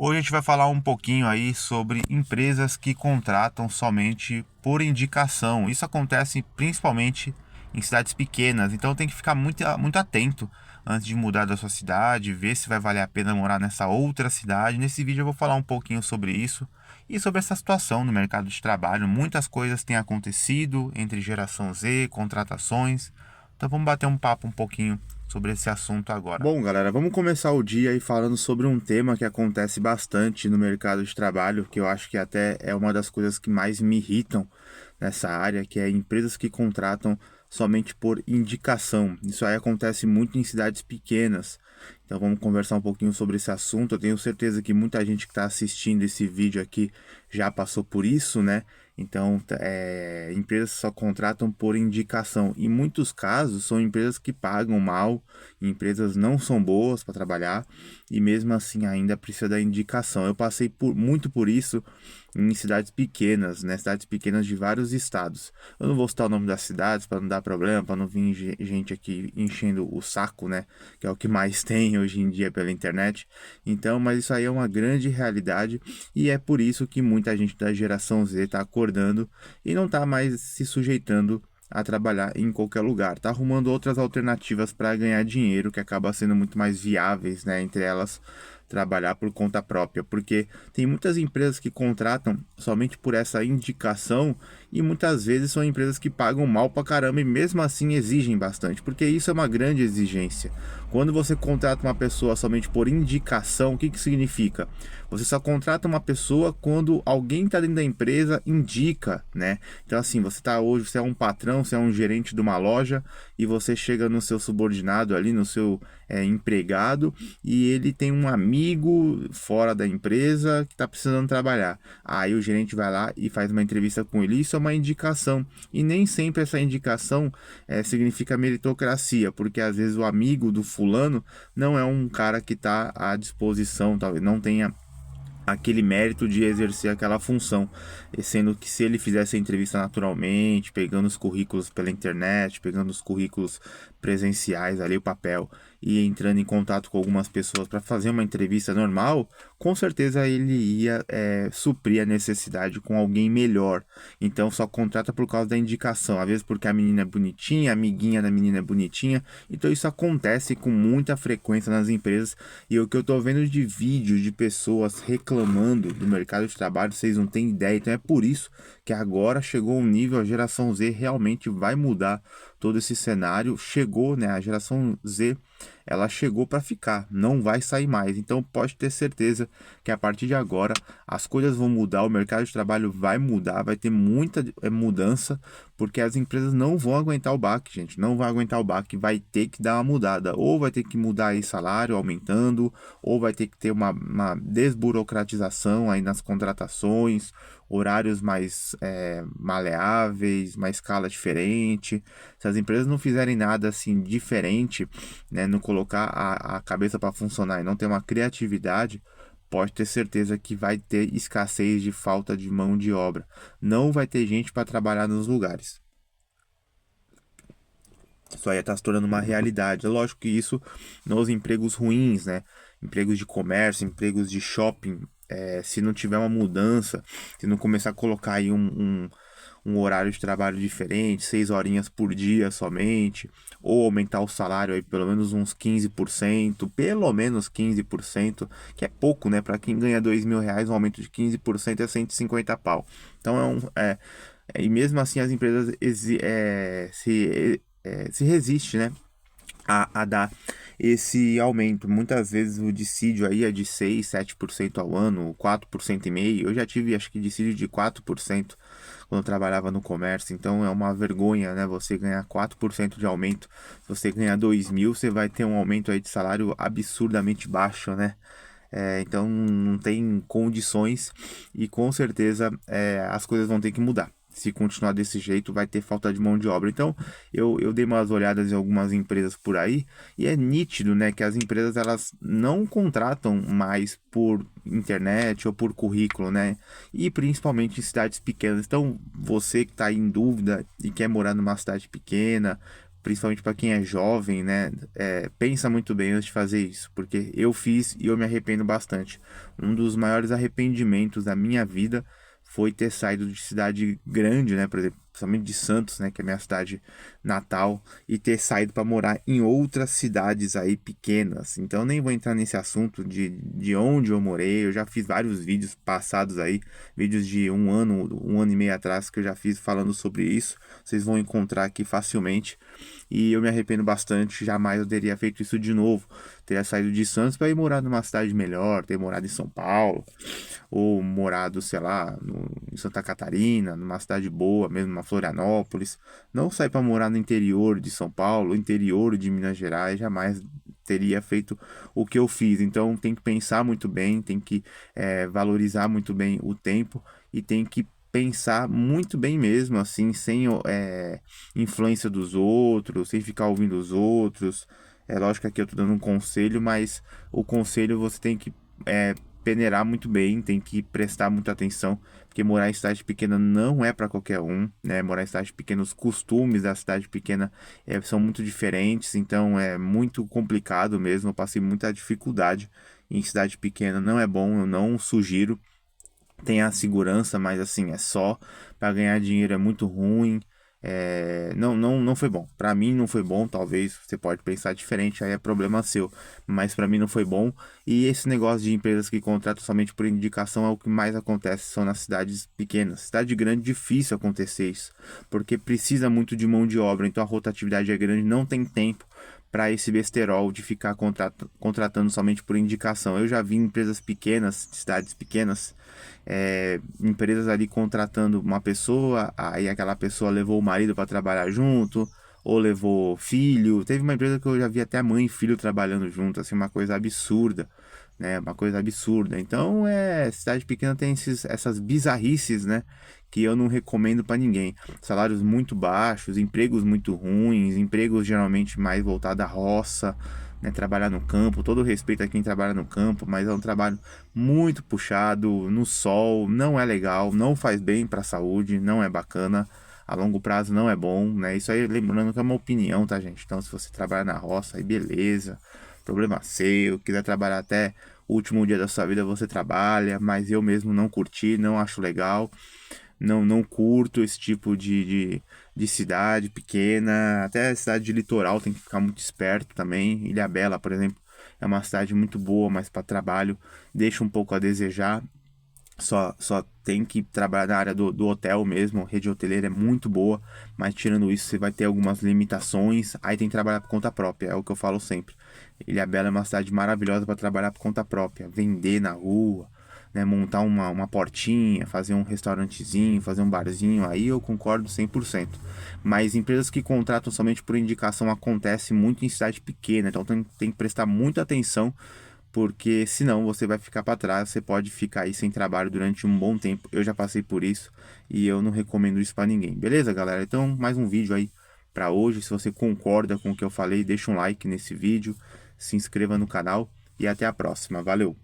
Hoje a gente vai falar um pouquinho aí sobre empresas que contratam somente por indicação. Isso acontece principalmente em cidades pequenas, então tem que ficar muito atento antes de mudar da sua cidade, ver se vai valer a pena morar nessa outra cidade. Nesse vídeo eu vou falar um pouquinho sobre isso e sobre essa situação no mercado de trabalho. Muitas coisas têm acontecido entre geração Z, contratações. Então vamos bater um papo um pouquinho sobre esse assunto agora. Bom, galera, vamos começar o dia aí falando sobre um tema que acontece bastante no mercado de trabalho, que eu acho que até é uma das coisas que mais me irritam nessa área, que é empresas que contratam somente por indicação. Isso aí acontece muito em cidades pequenas. Então vamos conversar um pouquinho sobre esse assunto. Eu tenho certeza que muita gente que está assistindo esse vídeo aqui já passou por isso, né? Então, empresas só contratam por indicação. Em muitos casos, são empresas que pagam mal, empresas não são boas para trabalhar e mesmo assim ainda precisa da indicação. Eu passei muito por isso em cidades pequenas, né? Cidades pequenas de vários estados. Eu não vou citar o nome das cidades para não dar problema, para não vir gente aqui enchendo o saco, né? Que é o que mais tem hoje em dia pela internet. Então, mas isso aí é uma grande realidade e é por isso que muita gente da geração Z está acordando e não está mais se sujeitando a trabalhar em qualquer lugar, tá arrumando outras alternativas para ganhar dinheiro que acaba sendo muito mais viáveis, né, entre elas trabalhar por conta própria, porque tem muitas empresas que contratam somente por essa indicação e muitas vezes são empresas que pagam mal pra caramba e mesmo assim exigem bastante, porque isso é uma grande exigência. Quando você contrata uma pessoa somente por indicação, o que que significa? Você só contrata uma pessoa quando alguém está dentro da empresa indica, né? Então assim, você é um patrão, você é um gerente de uma loja e você chega no seu subordinado ali, no seu empregado e ele tem um amigo fora da empresa que está precisando trabalhar. Aí o gerente vai lá e faz uma entrevista com ele. Isso é uma indicação. E nem sempre essa indicação significa meritocracia, porque às vezes o amigo do fulano não é um cara que está à disposição, talvez não tenha aquele mérito de exercer aquela função, e sendo que se ele fizesse a entrevista naturalmente, pegando os currículos pela internet, pegando os currículos presenciais ali, o papel, e entrando em contato com algumas pessoas para fazer uma entrevista normal, com certeza ele ia suprir a necessidade com alguém melhor. Então só contrata por causa da indicação, às vezes porque a menina é bonitinha, a amiguinha da menina é bonitinha. Então isso acontece com muita frequência nas empresas e o que eu tô vendo de vídeo de pessoas reclamando do mercado de trabalho, vocês não têm ideia. Então é por isso que agora chegou um nível, a geração Z realmente vai mudar todo esse cenário. Chegou, né? A geração Z, ela chegou para ficar, não vai sair mais. Então pode ter certeza que a partir de agora as coisas vão mudar, o mercado de trabalho vai mudar, vai ter muita mudança, porque as empresas não vão aguentar o baque, gente, não vai aguentar o baque, vai ter que dar uma mudada, ou vai ter que mudar aí salário aumentando, ou vai ter que ter uma desburocratização aí nas contratações, horários mais maleáveis, uma escala diferente. Se as empresas não fizerem nada assim diferente, né, não colocar a cabeça para funcionar e não ter uma criatividade, pode ter certeza que vai ter escassez de falta de mão de obra. Não vai ter gente para trabalhar nos lugares. Isso aí está se tornando uma realidade. É lógico que isso nos empregos ruins, né? Empregos de comércio, empregos de shopping, se não tiver uma mudança, se não começar a colocar aí um horário de trabalho diferente, 6 horinhas por dia somente, ou aumentar o salário aí pelo menos uns 15%, pelo menos 15%, que é pouco, né? Para quem ganha R$ 2.000, um aumento de 15% é 150 pau. Então e mesmo assim as empresas se resistem, né, a dar esse aumento. Muitas vezes o dissídio aí é de 6, 7% ao ano, 4,5%. Eu já tive, acho que, dissídio de 4% quando eu trabalhava no comércio. Então é uma vergonha, né? Você ganhar 4% de aumento. Se você ganhar 2.000, você vai ter um aumento aí de salário absurdamente baixo, né? Então não tem condições e com certeza as coisas vão ter que mudar. Se continuar desse jeito, vai ter falta de mão de obra. Então, eu dei umas olhadas em algumas empresas por aí e é nítido, né, que as empresas elas não contratam mais por internet ou por currículo, né? E principalmente em cidades pequenas. Então, você que está em dúvida e quer morar numa cidade pequena, principalmente para quem é jovem, né? Pensa muito bem antes de fazer isso, porque eu fiz e eu me arrependo bastante. Um dos maiores arrependimentos da minha vida foi ter saído de cidade grande, né? Por exemplo, principalmente de Santos, né? Que é a minha cidade natal, e ter saído para morar em outras cidades aí pequenas. Então, eu nem vou entrar nesse assunto de onde eu morei. Eu já fiz vários vídeos passados aí, vídeos de um ano e meio atrás que eu já fiz falando sobre isso. Vocês vão encontrar aqui facilmente. E eu me arrependo bastante. Jamais eu teria feito isso de novo. Teria saído de Santos para ir morar numa cidade melhor, ter morado em São Paulo, ou morado, sei lá, em Santa Catarina, numa cidade boa, mesmo uma Florianópolis. Não sair para morar no interior de São Paulo, interior de Minas Gerais, jamais teria feito o que eu fiz. Então tem que pensar muito bem, tem que valorizar muito bem o tempo e tem que pensar muito bem mesmo, assim, sem influência dos outros, sem ficar ouvindo os outros. É lógico que aqui eu tô dando um conselho, mas o conselho você tem que peneirar muito bem, tem que prestar muita atenção, porque morar em cidade pequena não é para qualquer um, né? Morar em cidade pequena, os costumes da cidade pequena são muito diferentes, então é muito complicado mesmo. Eu passei muita dificuldade em cidade pequena, não é bom, eu não sugiro. Tem a segurança, mas assim, é só para ganhar dinheiro, é muito ruim. Não foi bom. Para mim não foi bom, talvez você pode pensar diferente, aí é problema seu. Mas para mim não foi bom. E esse negócio de empresas que contratam somente por indicação é o que mais acontece, são nas cidades pequenas. Cidade grande, difícil acontecer isso, porque precisa muito de mão de obra, então a rotatividade é grande, não tem tempo para esse besterol de ficar contratando somente por indicação. Eu já vi empresas pequenas, cidades pequenas, empresas ali contratando uma pessoa, aí aquela pessoa levou o marido para trabalhar junto, ou levou filho. Teve uma empresa que eu já vi até mãe e filho trabalhando junto, assim, uma coisa absurda, né? Uma coisa absurda. Então, cidade pequena tem essas bizarrices, né? Que eu não recomendo para ninguém. Salários muito baixos, empregos muito ruins, empregos geralmente mais voltados à roça, né? Trabalhar no campo, todo respeito a quem trabalha no campo, mas é um trabalho muito puxado, no sol, não é legal, não faz bem para a saúde, não é bacana. A longo prazo não é bom, né? Isso aí, lembrando que é uma opinião, tá, gente? Então, se você trabalha na roça, aí beleza, problema seu. Quiser trabalhar até o último dia da sua vida, você trabalha, mas eu mesmo não curti, não acho legal. Não curto esse tipo de cidade pequena. Até cidade de litoral tem que ficar muito esperto também. Ilhabela, por exemplo, é uma cidade muito boa, mas para trabalho deixa um pouco a desejar. Só tem que trabalhar na área do hotel mesmo. A rede hoteleira é muito boa, mas tirando isso, você vai ter algumas limitações. Aí tem que trabalhar por conta própria, é o que eu falo sempre. Ilhabela é uma cidade maravilhosa para trabalhar por conta própria, vender na rua, né, montar uma portinha, fazer um restaurantezinho, fazer um barzinho. Aí eu concordo 100%. Mas empresas que contratam somente por indicação acontece muito em cidade pequena, então tem que prestar muita atenção, porque senão você vai ficar para trás, você pode ficar aí sem trabalho durante um bom tempo. Eu já passei por isso e eu não recomendo isso para ninguém. Beleza, galera? Então, mais um vídeo aí para hoje. Se você concorda com o que eu falei, deixa um like nesse vídeo, se inscreva no canal e até a próxima. Valeu!